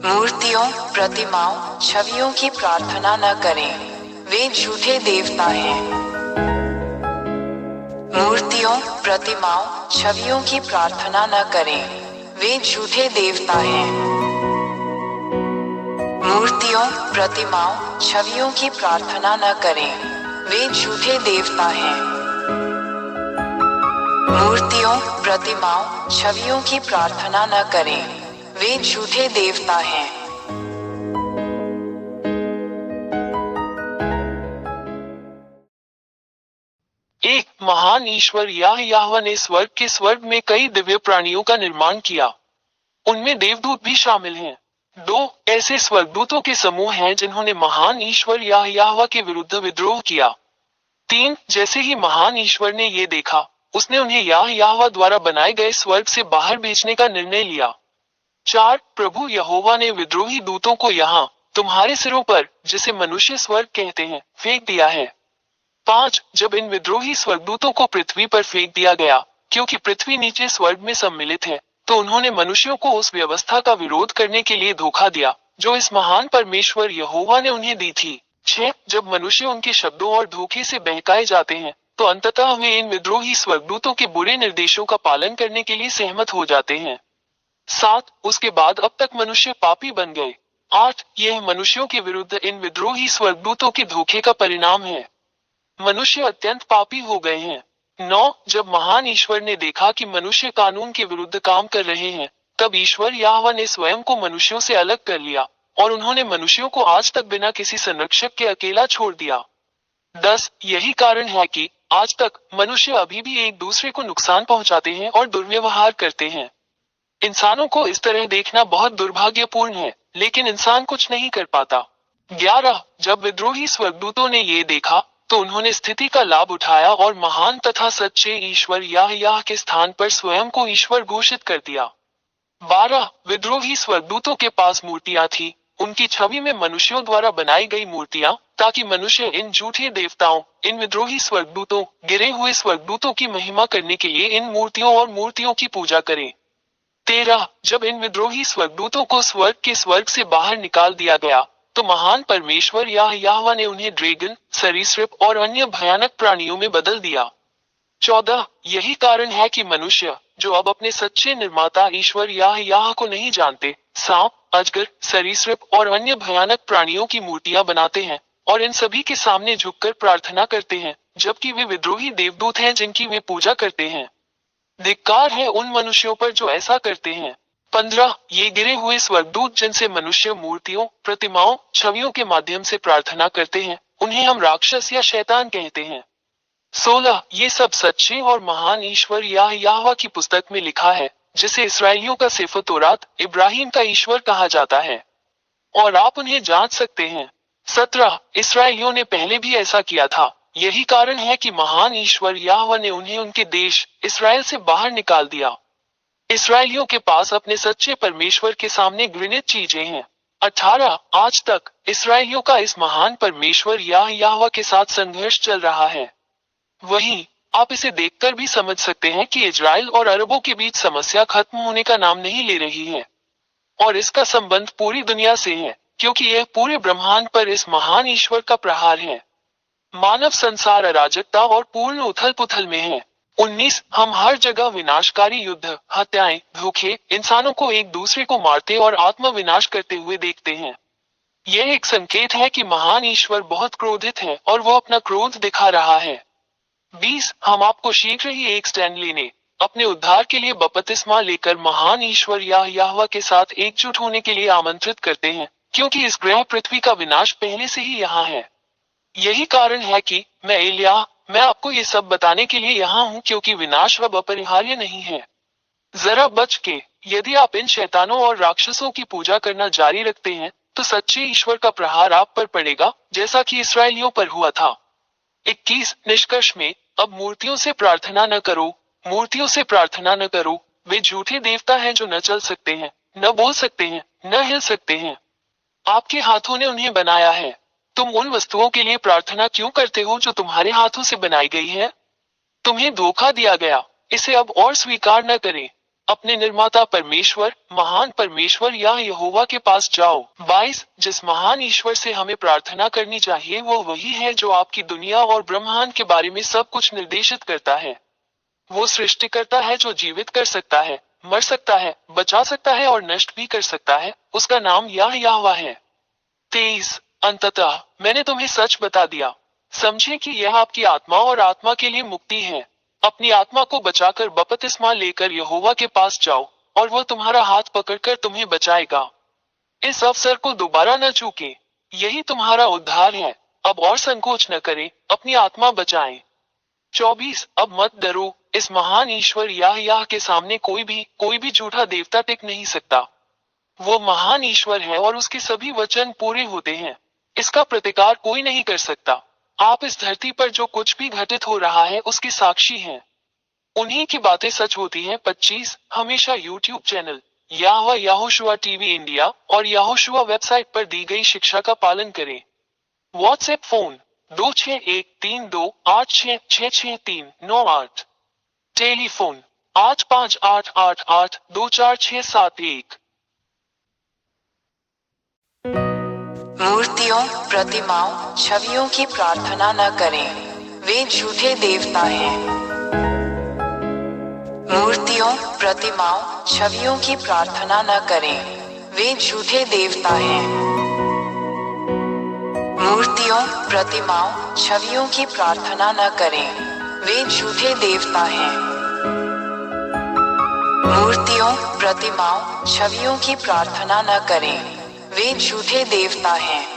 मूर्तियों, प्रतिमाओं, छवियों की प्रार्थना न करें, वे झूठे देवता हैं। मूर्तियों, प्रतिमाओं, छवियों की प्रार्थना न करें, वे झूठे देवता हैं। मूर्तियों, प्रतिमाओं, छवियों की प्रार्थना न करें, वे झूठे देवता हैं। मूर्तियों, प्रतिमाओं, छवियों की प्रार्थना न करें, वे झूठे देवता हैं। एक महान ईश्वर याहवा ने स्वर्ग के स्वर्ग में कई दिव्य प्राणियों का निर्माण किया। उनमें देवदूत भी शामिल हैं। दो ऐसे स्वर्गदूतों के समूह हैं जिन्होंने महान ईश्वर याहवा के विरुद्ध विद्रोह किया। तीन जैसे ही महान ईश्वर ने ये देखा, उसने उन्हें याहवा द्वारा बनाए गए स्वर्ग से बाहर भेजने का निर्णय लिया। चार प्रभु यहोवा ने विद्रोही दूतों को यहाँ तुम्हारे सिरों पर, जिसे मनुष्य स्वर्ग कहते हैं, फेंक दिया है। पांच जब इन विद्रोही स्वर्गदूतों को पृथ्वी पर फेंक दिया गया, क्योंकि पृथ्वी नीचे स्वर्ग में सम्मिलित है, तो उन्होंने मनुष्यों को उस व्यवस्था का विरोध करने के लिए धोखा दिया जो इस महान परमेश्वर यहोवा ने उन्हें दी थी। छह जब मनुष्य उनके शब्दों और धोखे से बहकाए जाते हैं, तो अंततः वे इन विद्रोही स्वर्गदूतों के बुरे निर्देशों का पालन करने के लिए सहमत हो जाते हैं। सात उसके बाद अब तक मनुष्य पापी बन गए। आठ यह मनुष्यों के विरुद्ध इन विद्रोही स्वर्गदूतों के धोखे का परिणाम है। मनुष्य अत्यंत पापी हो गए हैं। नौ जब महान ईश्वर ने देखा कि मनुष्य कानून के विरुद्ध काम कर रहे हैं, तब ईश्वर याहवा ने स्वयं को मनुष्यों से अलग कर लिया और उन्होंने मनुष्यों को आज तक बिना किसी संरक्षक के अकेला छोड़ दिया। 10 यही कारण है कि आज तक मनुष्य अभी भी एक दूसरे को नुकसान पहुंचाते हैं और दुर्व्यवहार करते हैं। इंसानों को इस तरह देखना बहुत दुर्भाग्यपूर्ण है, लेकिन इंसान कुछ नहीं कर पाता। 11 जब विद्रोही स्वर्गदूतों ने ये देखा, तो उन्होंने स्थिति का लाभ उठाया और महान तथा सच्चे ईश्वर याह के स्थान पर स्वयं को ईश्वर घोषित कर दिया। 12 विद्रोही स्वर्गदूतों के पास मूर्तियां थी, उनकी छवि में मनुष्यों द्वारा बनाई गई मूर्तियां, ताकि मनुष्य इन झूठे देवताओं, इन विद्रोही स्वर्गदूतों, गिरे हुए स्वर्गदूतों की महिमा करने के लिए इन मूर्तियों और मूर्तियों की पूजा करें। 13 जब इन विद्रोही स्वर्गदूतों को स्वर्ग के स्वर्ग से बाहर निकाल दिया गया, तो महान परमेश्वर याहवा ने उन्हें ड्रैगन, सरीसृप और अन्य भयानक प्राणियों में बदल दिया। 14 यही कारण है कि मनुष्य, जो अब अपने सच्चे निर्माता ईश्वर याह को नहीं जानते, सांप, अजगर, सरीसृप और अन्य भयानक प्राणियों की मूर्तियां बनाते हैं और इन सभी के सामने झुककर प्रार्थना करते हैं, जबकि वे विद्रोही देवदूत हैं जिनकी वे पूजा करते हैं। धिक्कार है उन मनुष्यों पर जो ऐसा करते हैं। 15 ये गिरे हुए स्वर्गदूत जिनसे मनुष्य मूर्तियों, प्रतिमाओं, छवियों के माध्यम से प्रार्थना करते हैं, उन्हें हम राक्षस या शैतान कहते हैं। 16 ये सब सच्चे और महान ईश्वर याहवा की पुस्तक में लिखा है, जिसे इसराइलियों का सेफर तौरात, इब्राहिम का ईश्वर कहा जाता है, और आप उन्हें जांच सकते हैं। 17 इसराइलियों ने पहले भी ऐसा किया था। यही कारण है कि महान ईश्वर याहवा ने उन्हें उनके देश इसराइल से बाहर निकाल दिया। इसराइलियों के पास अपने सच्चे परमेश्वर के सामने घृणित चीजें हैं। 18 आज तक इसराइलियों का इस महान परमेश्वर याहवा के साथ संघर्ष चल रहा है। वहीं आप इसे देखकर भी समझ सकते हैं कि इजराइल और अरबों के बीच समस्या खत्म होने का नाम नहीं ले रही है, और इसका संबंध पूरी दुनिया से है, क्योंकि यह पूरे ब्रह्मांड पर इस महान ईश्वर का प्रहार है। मानव संसार अराजकता और पूर्ण उथल पुथल में है। 19 हम हर जगह विनाशकारी युद्ध, हत्याएं, धोखे, इंसानों को एक दूसरे को मारते और आत्म विनाश करते हुए देखते हैं। यह एक संकेत है कि महान ईश्वर बहुत क्रोधित है और वो अपना क्रोध दिखा रहा है। 20 हम आपको शीघ्र ही एक स्टैंड लेने, अपने उद्धार के लिए बपतिस्मा लेकर महान ईश्वर याहवा के साथ एकजुट होने के लिए आमंत्रित करते हैं, क्योंकि इस ग्रह पृथ्वी का विनाश पहले से ही यहाँ है। यही कारण है कि मैं आपको ये सब बताने के लिए यहाँ हूँ, क्योंकि विनाश अब अपरिहार्य नहीं है। जरा बच के, यदि आप इन शैतानों और राक्षसों की पूजा करना जारी रखते हैं, तो सच्चे ईश्वर का प्रहार आप पर पड़ेगा, जैसा कि इसराइलियों पर हुआ था। 21 निष्कर्ष में, अब मूर्तियों से प्रार्थना न करो, मूर्तियों से प्रार्थना न करो, वे झूठे देवता हैं जो न चल सकते हैं, न बोल सकते हैं, न हिल सकते हैं। आपके हाथों ने उन्हें बनाया है। तुम उन वस्तुओं के लिए प्रार्थना क्यों करते हो जो तुम्हारे हाथों से बनाई गई है? तुम्हें धोखा दिया गया, इसे अब और स्वीकार न करें। अपने निर्माता परमेश्वर, महान परमेश्वर या यहोवा के पास जाओ। 22 जिस महान ईश्वर से हमें प्रार्थना करनी चाहिए वो वही है जो आपकी दुनिया और ब्रह्मांड के बारे में सब कुछ निर्देशित करता है। वो सृष्टिकर्ता है जो जीवित कर सकता है, मर सकता है, बचा सकता है और नष्ट भी कर सकता है। उसका नाम यहोवा है। 23 अंततः मैंने तुम्हें सच बता दिया। समझे कि यह आपकी आत्मा और आत्मा के लिए मुक्ति है। अपनी आत्मा को बचाकर बपतिस्मा लेकर यहोवा के पास जाओ और वो तुम्हारा हाथ पकड़कर तुम्हें बचाएगा। इस अवसर को दोबारा न चूके। यही तुम्हारा उद्धार है। अब और संकोच न करें, अपनी आत्मा बचाएं। 24 अब मत डरो। इस महान ईश्वर याह के सामने कोई भी झूठा देवता टिक नहीं सकता। वो महान ईश्वर है और उसके सभी वचन पूरे होते हैं। इसका प्रतिकार कोई नहीं कर सकता। आप इस धरती पर जो कुछ भी घटित हो रहा है उसकी साक्षी हैं। उन्हीं की बातें सच होती हैं। 25 हमेशा YouTube channel Yehoshua TV India और यहोशुआ वेबसाइट पर दी गई शिक्षा का पालन करें। WhatsApp phone 261328666398। टेलीफोन 8588824671। मूर्तियों, प्रतिमाओं, छवियों की प्रार्थना न करें, वे झूठे देवता हैं। मूर्तियों, प्रतिमाओं, छवियों की प्रार्थना न करें, वे झूठे देवता हैं। मूर्तियों, प्रतिमाओं, छवियों की प्रार्थना न करें, वे झूठे देवता हैं। मूर्तियों, प्रतिमाओं, छवियों की प्रार्थना न करें, वे झूठे देवता हैं।